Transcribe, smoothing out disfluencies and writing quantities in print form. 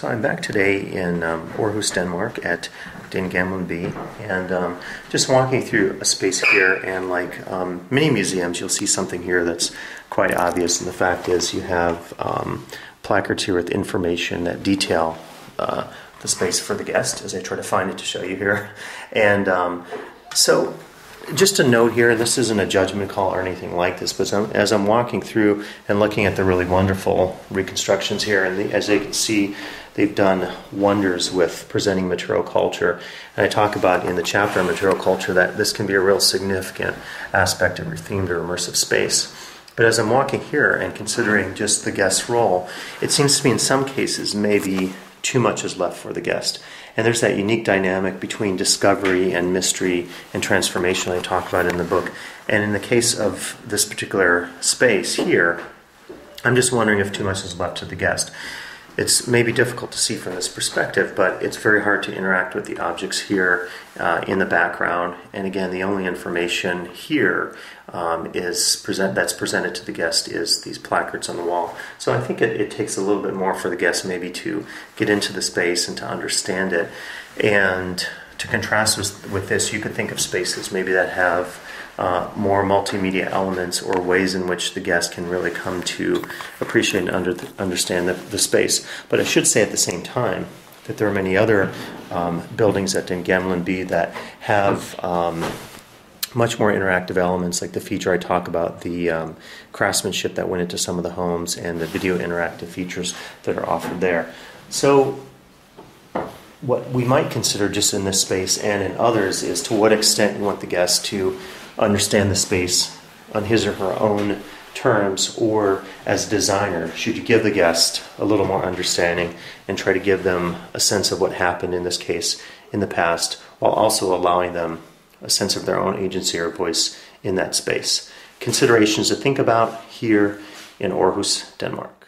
So I'm back today in Aarhus, Denmark at Gamle, and just walking through a space here, and like many museums, you'll see something here that's quite obvious, and the fact is you have placards here with information that detail the space for the guest, as I try to find it to show you here. And so just a note here, and this isn't a judgment call or anything like this, but as I'm walking through and looking at the really wonderful reconstructions here, and as you can see, they've done wonders with presenting material culture. And I talk about in the chapter on material culture that this can be a real significant aspect of your themed or immersive space. But as I'm walking here and considering just the guest's role, it seems to me in some cases maybe too much is left for the guest. And there's that unique dynamic between discovery and mystery and transformation I talk about in the book. And in the case of this particular space here, I'm just wondering if too much is left to the guest. It's maybe difficult to see from this perspective, but it's very hard to interact with the objects here in the background. And again, the only information here that's presented to the guest is these placards on the wall. So I think it takes a little bit more for the guest maybe to get into the space and to understand it. And to contrast with this, you could think of spaces maybe that have more multimedia elements or ways in which the guest can really come to appreciate and understand the space. But I should say at the same time that there are many other buildings at Gamle that have much more interactive elements, like the feature I talk about, the craftsmanship that went into some of the homes and the video interactive features that are offered there. So what we might consider just in this space and in others is to what extent you want the guest to understand the space on his or her own terms, or as a designer, should you give the guest a little more understanding and try to give them a sense of what happened in this case in the past, while also allowing them a sense of their own agency or voice in that space. Considerations to think about here in Aarhus, Denmark.